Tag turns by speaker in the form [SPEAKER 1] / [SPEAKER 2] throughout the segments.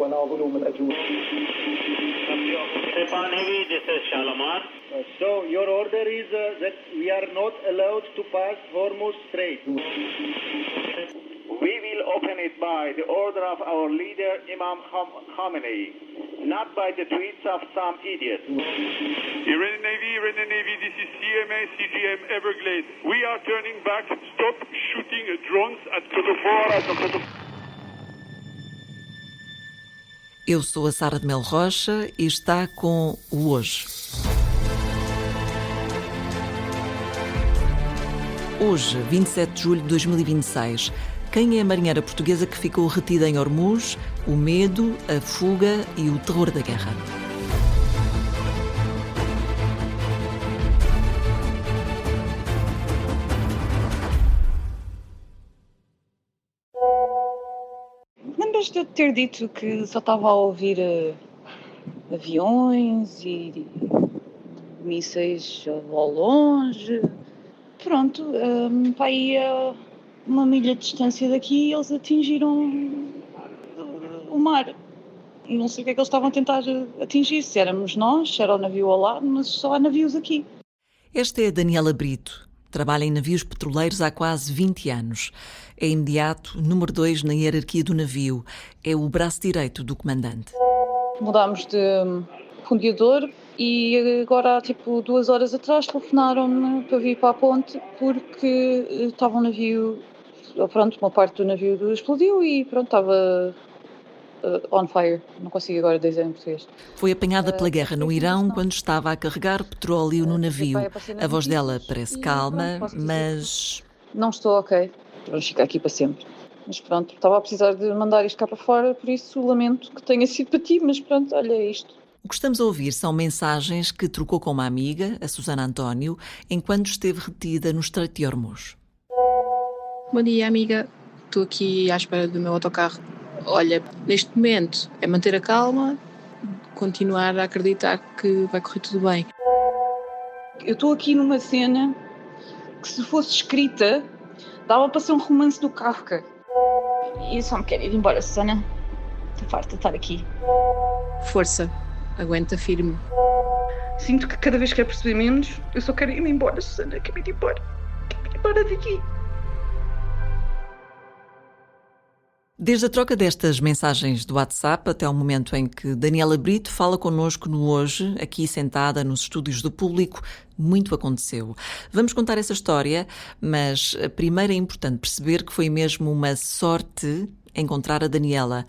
[SPEAKER 1] وناظرهم الأجوبة.
[SPEAKER 2] Stepan Heavy, this is Shalimar.
[SPEAKER 1] So your order is that we are not allowed to pass Hormuz Strait.
[SPEAKER 2] We will open it by the order of our leader Imam Khamenei, not by the tweets of some idiot.
[SPEAKER 3] Iranian Navy, this is CMA CGM Everglades. We are turning back. Stop shooting drones at Kosovo.
[SPEAKER 4] Eu sou a Sara de Melo Rocha e está com o Hoje. Hoje, 27 de julho de 2026, quem é a marinheira portuguesa que ficou retida em Hormuz, o medo, a fuga e o terror da guerra?
[SPEAKER 5] Lembras-te de ter dito que só estava a ouvir aviões e mísseis ao longe? Pronto, para aí a uma milha de distância daqui eles atingiram o mar. Não sei o que é que eles estavam a tentar atingir, se éramos nós, se era o navio ao lado, mas só há navios aqui.
[SPEAKER 4] Esta é a Daniela Brito. Trabalha em navios petroleiros há quase 20 anos. É imediato número 2 na hierarquia do navio. É o braço direito do comandante.
[SPEAKER 5] Mudámos de fundiador e agora há 2 horas atrás telefonaram-me para vir para a ponte porque estava um navio, uma parte do navio explodiu e estava on fire. Não consigo agora dizer em português.
[SPEAKER 4] Foi apanhada pela guerra no Irão quando estava a carregar petróleo no navio. A voz dela parece calma, mas...
[SPEAKER 5] Não estou ok. Vamos ficar aqui para sempre. Mas pronto, estava a precisar de mandar isto cá para fora, por isso lamento que tenha sido para ti, mas pronto, olha isto.
[SPEAKER 4] O que estamos a ouvir são mensagens que trocou com uma amiga, a Susana António, enquanto esteve retida no Estreito de Hormuz.
[SPEAKER 6] Bom dia, amiga. Estou aqui à espera do meu autocarro. Olha, neste momento é manter a calma, continuar a acreditar que vai correr tudo bem.
[SPEAKER 5] Eu estou aqui numa cena que, se fosse escrita, dava para ser um romance do Kafka. E eu só me quero ir embora, Susana. Estou farta de estar aqui.
[SPEAKER 6] Força, aguenta firme.
[SPEAKER 5] Sinto que cada vez quero perceber menos. Eu só quero ir-me embora, Susana. Quero ir embora. Quero ir embora daqui.
[SPEAKER 4] Desde a troca destas mensagens do WhatsApp até ao momento em que Daniela Brito fala connosco no Hoje, aqui sentada nos estúdios do Público, muito aconteceu. Vamos contar essa história, mas primeiro é importante perceber que foi mesmo uma sorte encontrar a Daniela.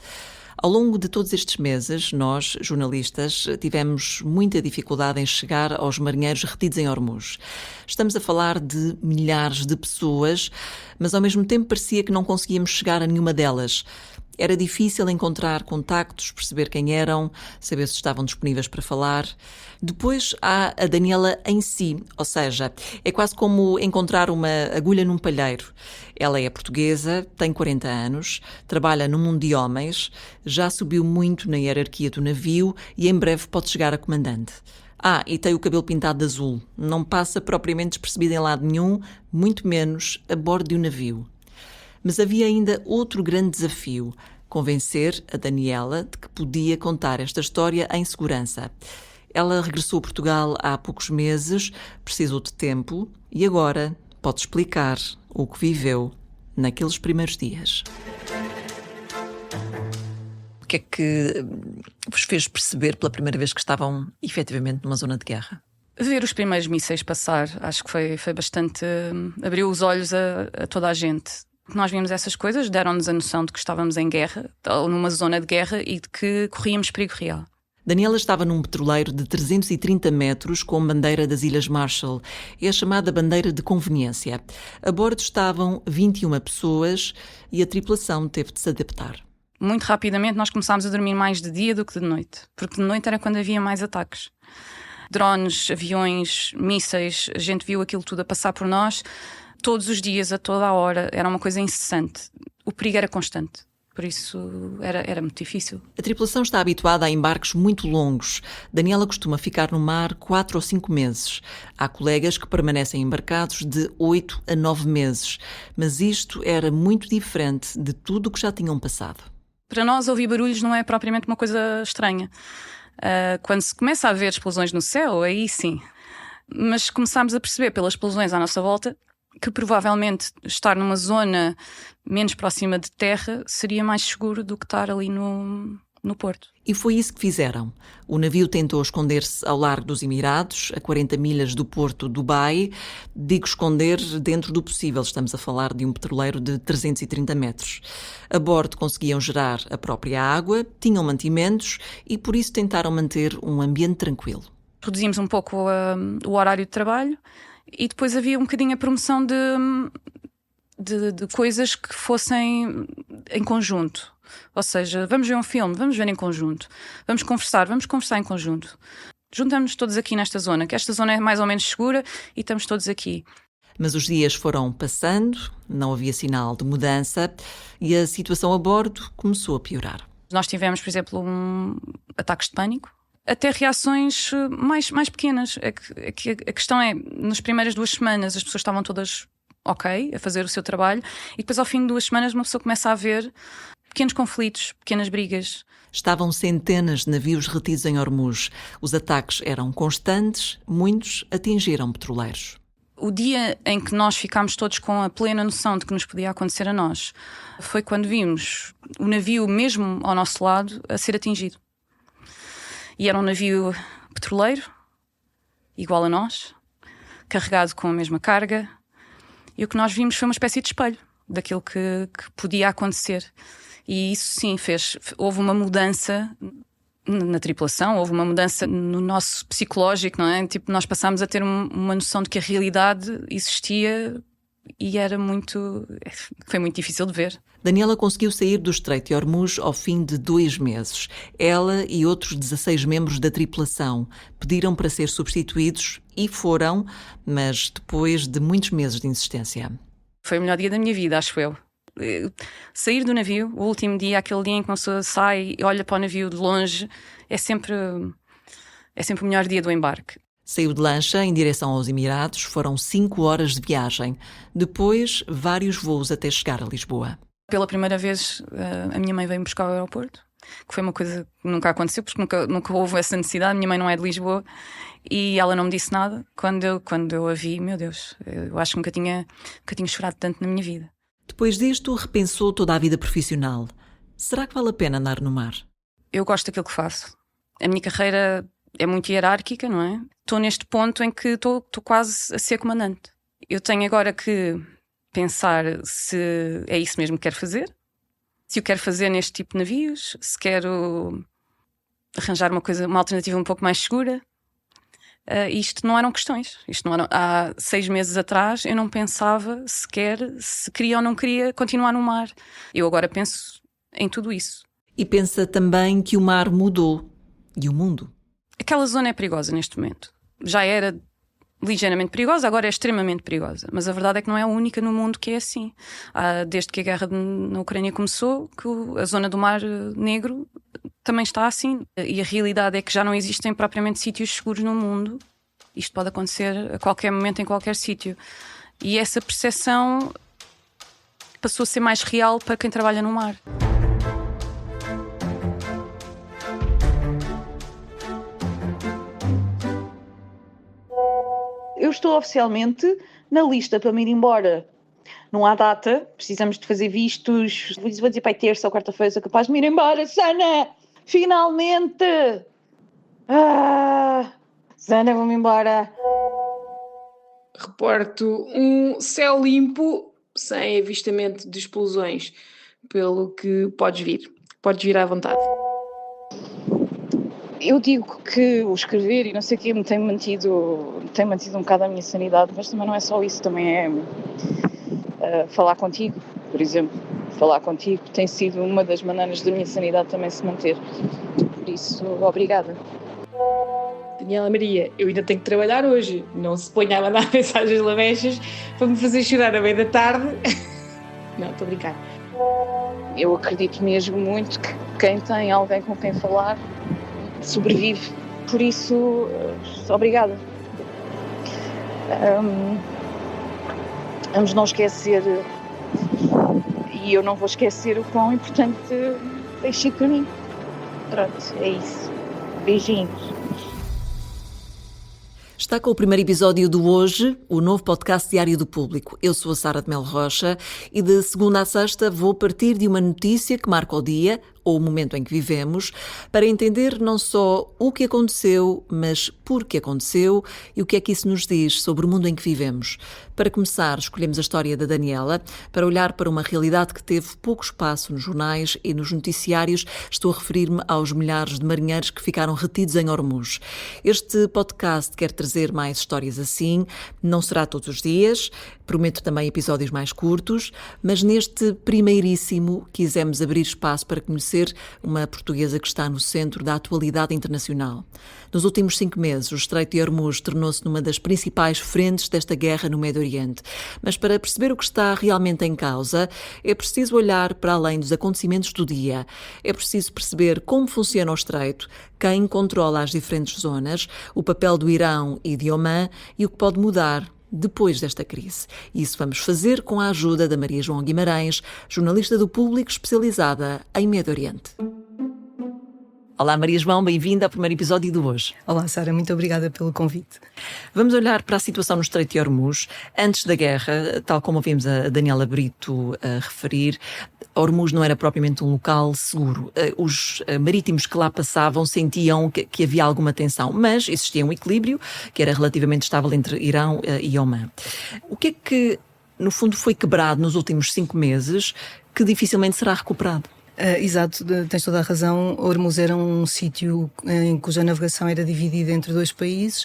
[SPEAKER 4] Ao longo de todos estes meses, nós, jornalistas, tivemos muita dificuldade em chegar aos marinheiros retidos em Hormuz. Estamos a falar de milhares de pessoas, mas ao mesmo tempo parecia que não conseguíamos chegar a nenhuma delas. Era difícil encontrar contactos, perceber quem eram, saber se estavam disponíveis para falar. Depois há a Daniela em si, ou seja, é quase como encontrar uma agulha num palheiro. Ela é portuguesa, tem 40 anos, trabalha no mundo de homens, já subiu muito na hierarquia do navio e em breve pode chegar a comandante. E tem o cabelo pintado de azul. Não passa propriamente despercebida em lado nenhum, muito menos a bordo de um navio. Mas havia ainda outro grande desafio: convencer a Daniela de que podia contar esta história em segurança. Ela regressou a Portugal há poucos meses, precisou de tempo e agora pode explicar o que viveu naqueles primeiros dias. O que é que vos fez perceber pela primeira vez que estavam efetivamente numa zona de guerra?
[SPEAKER 7] Ver os primeiros mísseis passar, acho que foi bastante... abriu os olhos a toda a gente. Nós vimos essas coisas, deram-nos a noção de que estávamos em guerra, ou numa zona de guerra, e de que corríamos perigo real.
[SPEAKER 4] Daniela estava num petroleiro de 330 metros com bandeira das Ilhas Marshall. É a chamada bandeira de conveniência. A bordo estavam 21 pessoas e a tripulação teve de se adaptar.
[SPEAKER 7] Muito rapidamente nós começámos a dormir mais de dia do que de noite, porque de noite era quando havia mais ataques. Drones, aviões, mísseis, a gente viu aquilo tudo a passar por nós. Todos os dias, a toda a hora, era uma coisa incessante. O perigo era constante. Por isso era muito difícil.
[SPEAKER 4] A tripulação está habituada a embarques muito longos. Daniela costuma ficar no mar 4 ou 5 meses. Há colegas que permanecem embarcados de 8 a 9 meses. Mas isto era muito diferente de tudo o que já tinham passado.
[SPEAKER 7] Para nós, ouvir barulhos não é propriamente uma coisa estranha. Quando se começa a ver explosões no céu, aí sim. Mas começámos a perceber pelas explosões à nossa volta que provavelmente estar numa zona menos próxima de terra seria mais seguro do que estar ali no porto.
[SPEAKER 4] E foi isso que fizeram. O navio tentou esconder-se ao largo dos Emirados, a 40 milhas do porto Dubai. Digo esconder dentro do possível, estamos a falar de um petroleiro de 330 metros. A bordo conseguiam gerar a própria água, tinham mantimentos e por isso tentaram manter um ambiente tranquilo.
[SPEAKER 7] Reduzimos um pouco o horário de trabalho e depois havia um bocadinho a promoção de coisas que fossem em conjunto. Ou seja, vamos ver um filme, vamos ver em conjunto. Vamos conversar em conjunto. Juntamos-nos todos aqui nesta zona, que esta zona é mais ou menos segura e estamos todos aqui.
[SPEAKER 4] Mas os dias foram passando, não havia sinal de mudança e a situação a bordo começou a piorar.
[SPEAKER 7] Nós tivemos, por exemplo, ataques de pânico, até reações mais pequenas. A questão é, nas primeiras 2 semanas as pessoas estavam todas ok, a fazer o seu trabalho, e depois ao fim de 2 semanas uma pessoa começa a ver pequenos conflitos, pequenas brigas.
[SPEAKER 4] Estavam centenas de navios retidos em Hormuz. Os ataques eram constantes, muitos atingiram petroleiros.
[SPEAKER 7] O dia em que nós ficámos todos com a plena noção de que nos podia acontecer a nós foi quando vimos o navio mesmo ao nosso lado a ser atingido. E era um navio petroleiro, igual a nós, carregado com a mesma carga, e o que nós vimos foi uma espécie de espelho daquilo que podia acontecer. E isso sim houve uma mudança na tripulação, houve uma mudança no nosso psicológico, não é? Tipo, nós passámos a ter uma noção de que a realidade existia e foi muito difícil de ver.
[SPEAKER 4] Daniela conseguiu sair do Estreito de Hormuz ao fim de 2 meses. Ela e outros 16 membros da tripulação pediram para ser substituídos e foram, mas depois de muitos meses de insistência.
[SPEAKER 7] Foi o melhor dia da minha vida, acho eu. Sair do navio, o último dia, aquele dia em que uma pessoa sai e olha para o navio de longe, é sempre o melhor dia do embarque.
[SPEAKER 4] Saiu de lancha em direção aos Emirados, foram 5 horas de viagem. Depois, vários voos até chegar a Lisboa.
[SPEAKER 7] Pela primeira vez, a minha mãe veio-me buscar ao aeroporto, que foi uma coisa que nunca aconteceu, porque nunca houve essa necessidade. A minha mãe não é de Lisboa e ela não me disse nada. Quando eu a vi, meu Deus, eu acho que nunca tinha chorado tanto na minha vida.
[SPEAKER 4] Depois disto, repensou toda a vida profissional. Será que vale a pena andar no mar?
[SPEAKER 7] Eu gosto daquilo que faço. A minha carreira é muito hierárquica, não é? Estou neste ponto em que estou quase a ser comandante. Eu tenho agora que pensar se é isso mesmo que quero fazer, se eu quero fazer neste tipo de navios, se quero arranjar uma alternativa um pouco mais segura. Isto não eram questões. Há 6 meses atrás eu não pensava sequer se queria ou não queria continuar no mar. Eu agora penso em tudo isso.
[SPEAKER 4] E pensa também que o mar mudou. E o mundo?
[SPEAKER 7] Aquela zona é perigosa neste momento. Já era ligeiramente perigosa, agora é extremamente perigosa. Mas a verdade é que não é a única no mundo que é assim. Desde que a guerra na Ucrânia começou, que a zona do Mar Negro também está assim. E a realidade é que já não existem propriamente sítios seguros no mundo. Isto pode acontecer a qualquer momento, em qualquer sítio. E essa percepção passou a ser mais real para quem trabalha no mar.
[SPEAKER 5] Eu estou oficialmente na lista para me ir embora. Não há data, precisamos de fazer vistos. Vou dizer para aí terça ou quarta-feira, sou capaz de me ir embora. Sana! Finalmente! Sana, vou-me embora.
[SPEAKER 6] Reporto um céu limpo, sem avistamento de explosões, pelo que podes vir à vontade.
[SPEAKER 5] Eu digo que o escrever e não sei o quê me tem mantido um bocado a minha sanidade, mas também não é só isso, também é falar contigo, por exemplo. Falar contigo tem sido uma das maneiras da minha sanidade também se manter. Por isso, obrigada.
[SPEAKER 6] Daniela Maria, eu ainda tenho que trabalhar hoje. Não se ponha a mandar mensagens lamechas para me fazer chorar à meia da tarde. Não, estou a brincar.
[SPEAKER 5] Eu acredito mesmo muito que quem tem alguém com quem falar sobrevive. Por isso, obrigada. Vamos não esquecer, e eu não vou esquecer o quão importante peixe para mim. Pronto, é isso. Beijinhos.
[SPEAKER 4] Está com o primeiro episódio do Hoje, o novo podcast diário do Público. Eu sou a Sara de Melo Rocha e de segunda a sexta vou partir de uma notícia que marca o dia ou o momento em que vivemos, para entender não só o que aconteceu, mas por que aconteceu e o que é que isso nos diz sobre o mundo em que vivemos. Para começar, escolhemos a história da Daniela, para olhar para uma realidade que teve pouco espaço nos jornais e nos noticiários. Estou a referir-me aos milhares de marinheiros que ficaram retidos em Ormuz. Este podcast quer trazer mais histórias assim, não será todos os dias, prometo também episódios mais curtos, mas neste primeiríssimo quisemos abrir espaço para conhecer uma portuguesa que está no centro da atualidade internacional. Nos últimos 5 meses, o Estreito de Ormuz tornou-se numa das principais frentes desta guerra no Médio Oriente. Mas para perceber o que está realmente em causa, é preciso olhar para além dos acontecimentos do dia. É preciso perceber como funciona o Estreito, quem controla as diferentes zonas, o papel do Irão e de Omã e o que pode mudar depois desta crise. E isso vamos fazer com a ajuda da Maria João Guimarães, jornalista do Público especializada em Médio Oriente. Olá Maria João, bem-vinda ao primeiro episódio do Hoje.
[SPEAKER 8] Olá Sara, muito obrigada pelo convite.
[SPEAKER 4] Vamos olhar para a situação no Estreito de Ormuz. Antes da guerra, tal como ouvimos a Daniela Brito a referir, Ormuz não era propriamente um local seguro. Os marítimos que lá passavam sentiam que havia alguma tensão, mas existia um equilíbrio que era relativamente estável entre Irão e Omã. O que é que, no fundo, foi quebrado nos últimos 5 meses que dificilmente será recuperado?
[SPEAKER 8] Exato, tens toda a razão. Ormuz era um sítio em cuja navegação era dividida entre 2 países,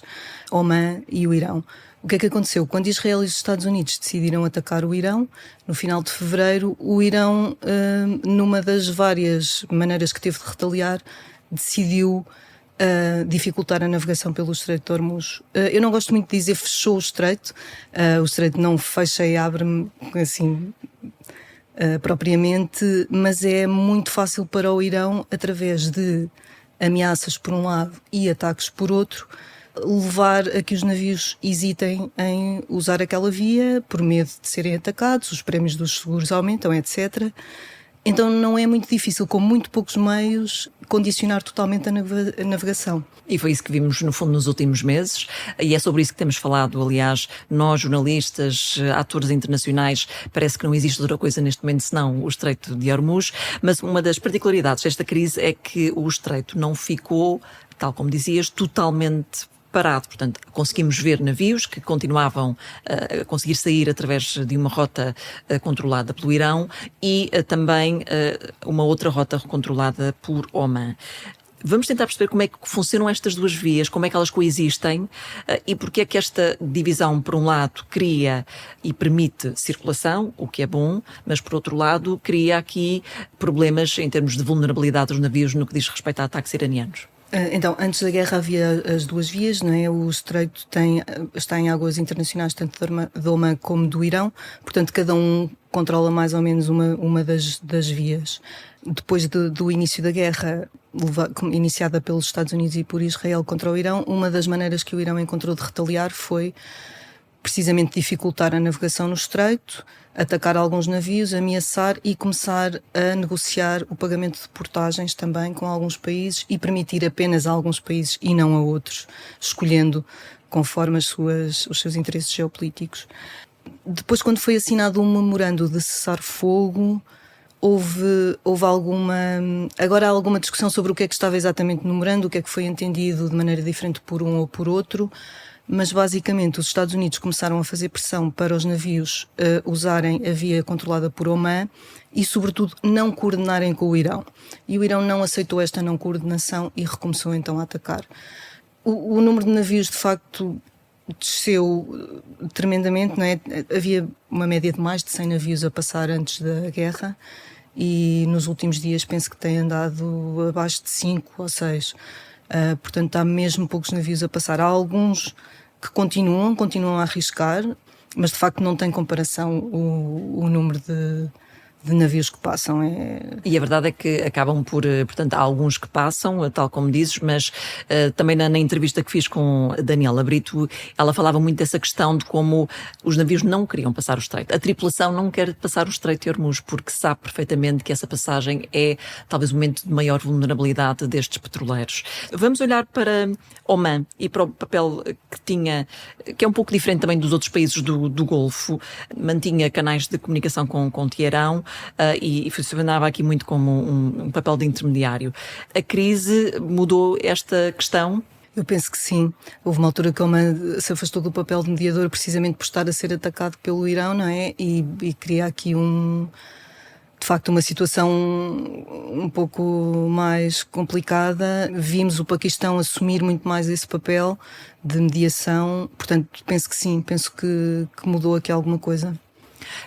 [SPEAKER 8] Omã e o Irão. O que é que aconteceu? Quando Israel e os Estados Unidos decidiram atacar o Irão, no final de fevereiro, o Irão, numa das várias maneiras que teve de retaliar, decidiu dificultar a navegação pelo Estreito de Ormuz. Eu não gosto muito de dizer fechou o Estreito. O Estreito não fecha e abre assim propriamente, mas é muito fácil para o Irão, através de ameaças por um lado e ataques por outro, levar a que os navios hesitem em usar aquela via por medo de serem atacados, os prémios dos seguros aumentam, etc. Então não é muito difícil, com muito poucos meios, condicionar totalmente a navegação.
[SPEAKER 4] E foi isso que vimos, no fundo, nos últimos meses, e é sobre isso que temos falado, aliás, nós, jornalistas, atores internacionais, parece que não existe outra coisa neste momento senão o Estreito de Ormuz, mas uma das particularidades desta crise é que o Estreito não ficou, tal como dizias, totalmente parado. Portanto, conseguimos ver navios que continuavam a conseguir sair através de uma rota controlada pelo Irão e também uma outra rota controlada por Omã. Vamos tentar perceber como é que funcionam estas 2 vias, como é que elas coexistem e porque é que esta divisão, por um lado, cria e permite circulação, o que é bom, mas, por outro lado, cria aqui problemas em termos de vulnerabilidade dos navios no que diz respeito a ataques iranianos.
[SPEAKER 8] Então, antes da guerra havia as 2 vias, não é? O Estreito está em águas internacionais, tanto de Omã como do Irão, portanto cada um controla mais ou menos uma das vias. Depois do início da guerra, iniciada pelos Estados Unidos e por Israel contra o Irão, uma das maneiras que o Irão encontrou de retaliar foi precisamente dificultar a navegação no Estreito, atacar alguns navios, ameaçar e começar a negociar o pagamento de portagens também com alguns países e permitir apenas a alguns países e não a outros, escolhendo conforme os seus interesses geopolíticos. Depois, quando foi assinado um memorando de cessar-fogo, houve alguma discussão sobre o que é que estava exatamente no memorando, o que é que foi entendido de maneira diferente por um ou por outro, mas basicamente os Estados Unidos começaram a fazer pressão para os navios usarem a via controlada por Omã e, sobretudo, não coordenarem com o Irão. E o Irão não aceitou esta não coordenação e recomeçou então a atacar. O número de navios, de facto, desceu tremendamente, não é? Havia uma média de mais de 100 navios a passar antes da guerra e nos últimos dias penso que tem andado abaixo de 5 ou 6. Portanto, há mesmo poucos navios a passar. Há alguns que continuam a arriscar, mas de facto não tem comparação o número de navios que passam.
[SPEAKER 4] E a verdade é que acabam por, portanto, há alguns que passam, tal como dizes, mas também na entrevista que fiz com a Daniela Brito, ela falava muito dessa questão de como os navios não queriam passar o estreito. A tripulação não quer passar o estreito de Hormuz porque sabe perfeitamente que essa passagem é talvez o momento de maior vulnerabilidade destes petroleiros. Vamos olhar para Oman e para o papel que tinha, que é um pouco diferente também dos outros países do Golfo. Mantinha canais de comunicação com Teherão, e funcionava aqui muito como um papel de intermediário. A crise mudou esta questão?
[SPEAKER 8] Eu penso que sim. Houve uma altura que Oman se afastou do papel de mediador precisamente por estar a ser atacado pelo Irão, não é? E cria aqui de facto uma situação um pouco mais complicada. Vimos o Paquistão assumir muito mais esse papel de mediação. Portanto, penso que sim, penso que mudou aqui alguma coisa.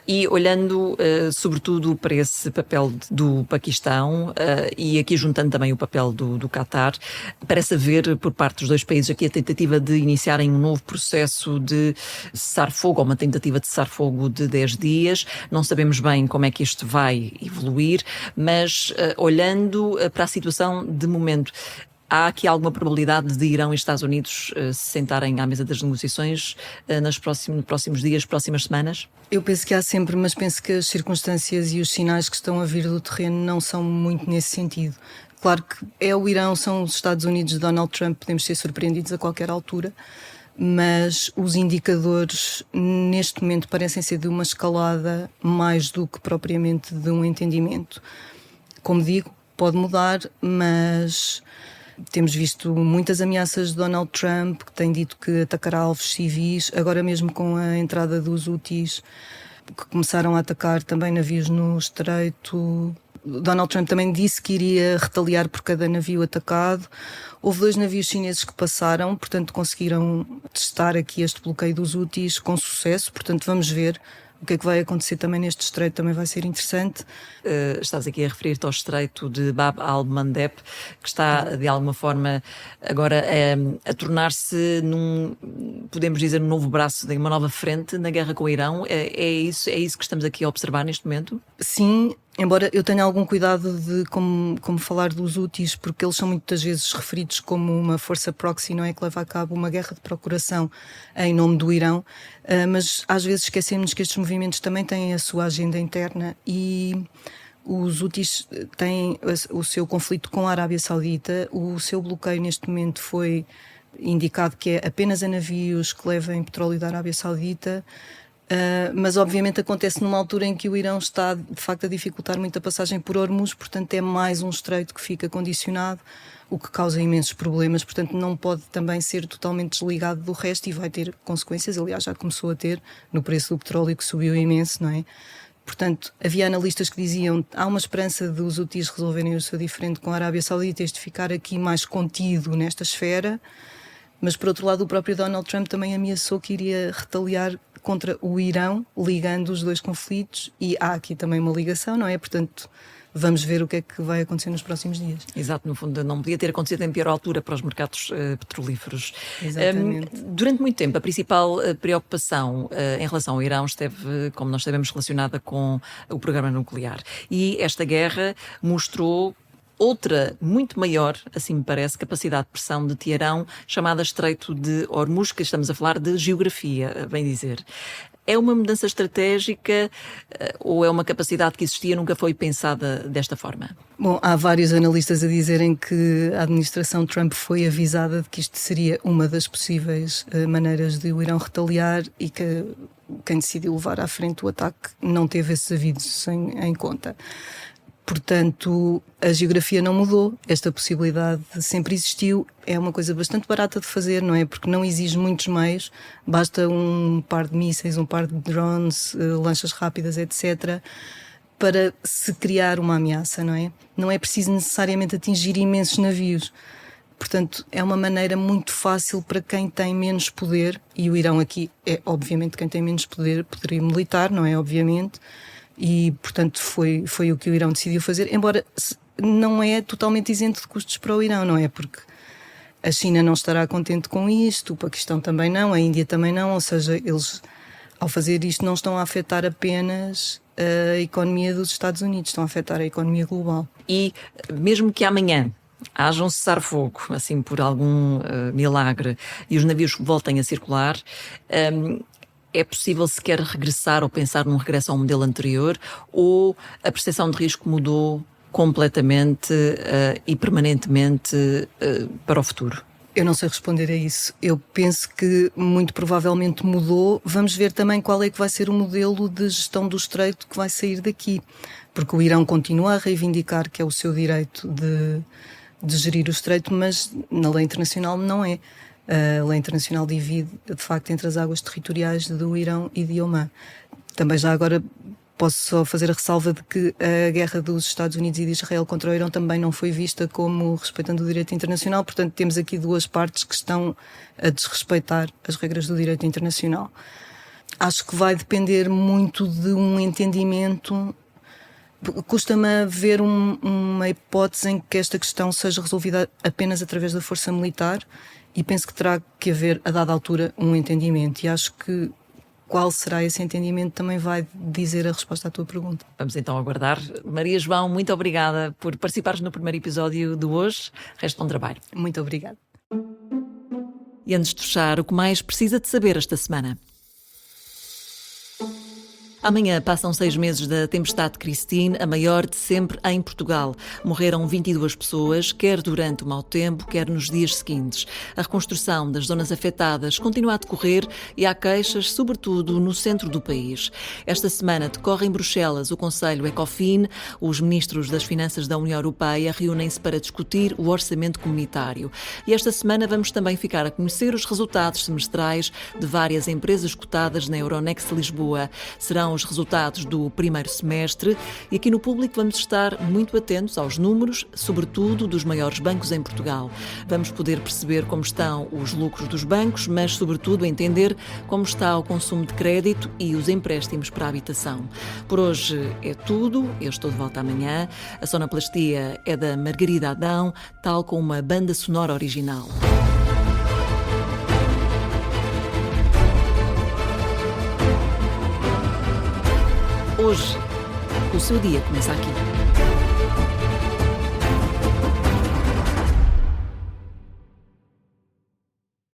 [SPEAKER 4] E olhando sobretudo para esse papel do Paquistão e aqui juntando também o papel do Qatar, parece haver por parte dos dois países aqui a tentativa de iniciarem um novo processo de cessar-fogo, ou uma tentativa de cessar-fogo de 10 dias. Não sabemos bem como é que isto vai evoluir, mas olhando para a situação de momento, há aqui alguma probabilidade de Irão e Estados Unidos se sentarem à mesa das negociações nos próximos dias, próximas semanas?
[SPEAKER 8] Eu penso que há sempre, mas penso que as circunstâncias e os sinais que estão a vir do terreno não são muito nesse sentido. Claro que é o Irão, são os Estados Unidos de Donald Trump, podemos ser surpreendidos a qualquer altura, mas os indicadores neste momento parecem ser de uma escalada mais do que propriamente de um entendimento. Como digo, pode mudar, mas temos visto muitas ameaças de Donald Trump, que tem dito que atacará alvos civis, agora mesmo com a entrada dos Houthis, que começaram a atacar também navios no estreito. Donald Trump também disse que iria retaliar por cada navio atacado. Houve 2 navios chineses que passaram, portanto conseguiram testar aqui este bloqueio dos Houthis com sucesso, portanto vamos ver o que é que vai acontecer também neste estreito, também vai ser interessante.
[SPEAKER 4] Estás aqui a referir-te ao estreito de Bab al-Mandeb, que está de alguma forma agora a tornar-se podemos dizer, um novo braço, uma nova frente na guerra com o Irão. É isso que estamos aqui a observar neste momento?
[SPEAKER 8] Sim, embora eu tenha algum cuidado de como falar dos Houthis, porque eles são muitas vezes referidos como uma força proxy, não é, que leva a cabo uma guerra de procuração em nome do Irão, mas às vezes esquecemos que estes movimentos também têm a sua agenda interna e os Houthis têm o seu conflito com a Arábia Saudita. O seu bloqueio neste momento foi indicado que é apenas a navios que levem petróleo da Arábia Saudita, mas obviamente acontece numa altura em que o Irão está de facto a dificultar muito a passagem por Hormuz, portanto é mais um estreito que fica condicionado, o que causa imensos problemas, portanto não pode também ser totalmente desligado do resto e vai ter consequências, aliás já começou a ter no preço do petróleo, que subiu imenso, não é? Portanto, havia analistas que diziam há uma esperança dos Houthis resolverem o seu diferente com a Arábia Saudita, este ficar aqui mais contido nesta esfera, mas por outro lado o próprio Donald Trump também ameaçou que iria retaliar contra o Irão, ligando os dois conflitos, e há aqui também uma ligação, não é? Portanto, vamos ver o que é que vai acontecer nos próximos dias.
[SPEAKER 4] Exato, no fundo não podia ter acontecido em pior altura para os mercados petrolíferos.
[SPEAKER 8] Exatamente.
[SPEAKER 4] Durante muito tempo a principal preocupação em relação ao Irão esteve, como nós sabemos, relacionada com o programa nuclear. E esta guerra mostrou outra, muito maior, assim me parece, capacidade de pressão de Teherão, chamada Estreito de Hormuz, que estamos a falar de geografia, bem dizer. É uma mudança estratégica ou é uma capacidade que existia e nunca foi pensada desta forma?
[SPEAKER 8] Bom, há vários analistas a dizerem que a administração Trump foi avisada de que isto seria uma das possíveis maneiras de o Irão retaliar e que quem decidiu levar à frente o ataque não teve esses avisos em conta. Portanto, a geografia não mudou, esta possibilidade sempre existiu, é uma coisa bastante barata de fazer, não é? Porque não exige muitos meios, basta um par de mísseis, um par de drones, lanchas rápidas, etc., para se criar uma ameaça, não é? Não é preciso necessariamente atingir imensos navios. Portanto, é uma maneira muito fácil para quem tem menos poder, e o Irão aqui é, obviamente, quem tem menos poderio militar, não é? Obviamente. E, portanto, foi o que o Irão decidiu fazer, embora não é totalmente isento de custos para o Irão, não é? Porque a China não estará contente com isto, o Paquistão também não, a Índia também não, ou seja, eles Ao fazer isto, não estão a afetar apenas a economia dos Estados Unidos, estão a afetar a economia global.
[SPEAKER 4] E mesmo que amanhã haja um cessar-fogo, assim por algum milagre, e os navios voltem a circular, é possível sequer regressar ou pensar num regresso ao modelo anterior, ou a percepção de risco mudou completamente e permanentemente para o futuro?
[SPEAKER 8] Eu não sei responder a isso. Eu penso que muito provavelmente mudou. Vamos ver também qual é que vai ser o modelo de gestão do estreito que vai sair daqui. Porque o Irão continua a reivindicar que é o seu direito de gerir o estreito, mas na lei internacional não é. A lei internacional divide, de facto, entre as águas territoriais do Irão e de Omã. Também já agora posso só fazer a ressalva de que a guerra dos Estados Unidos e de Israel contra o Irão também não foi vista como respeitando o direito internacional, portanto temos aqui duas partes que estão a desrespeitar as regras do direito internacional. Acho que vai depender muito de um entendimento. Custa-me a ver uma hipótese em que esta questão seja resolvida apenas através da força militar, e penso que terá que haver, a dada altura, um entendimento, e acho que qual será esse entendimento também vai dizer a resposta à tua pergunta.
[SPEAKER 4] Vamos então aguardar. Maria João, muito obrigada por participares no primeiro episódio de hoje. Resto bom trabalho.
[SPEAKER 8] Muito obrigada.
[SPEAKER 4] E antes de fechar, o que mais precisa de saber esta semana? Amanhã passam 6 meses da tempestade Christine, a maior de sempre em Portugal. Morreram 22 pessoas, quer durante o mau tempo, quer nos dias seguintes. A reconstrução das zonas afetadas continua a decorrer e há queixas, sobretudo no centro do país. Esta semana decorre em Bruxelas o Conselho Ecofin. Os ministros das Finanças da União Europeia reúnem-se para discutir o orçamento comunitário. E esta semana vamos também ficar a conhecer os resultados semestrais de várias empresas cotadas na Euronext Lisboa. Serão os resultados do primeiro semestre e aqui no Público vamos estar muito atentos aos números, sobretudo dos maiores bancos em Portugal. Vamos poder perceber como estão os lucros dos bancos, mas sobretudo entender como está o consumo de crédito e os empréstimos para a habitação. Por hoje é tudo, eu estou de volta amanhã. A sonoplastia é da Margarida Adão, tal como uma banda sonora original. Hoje, o seu dia começa aqui.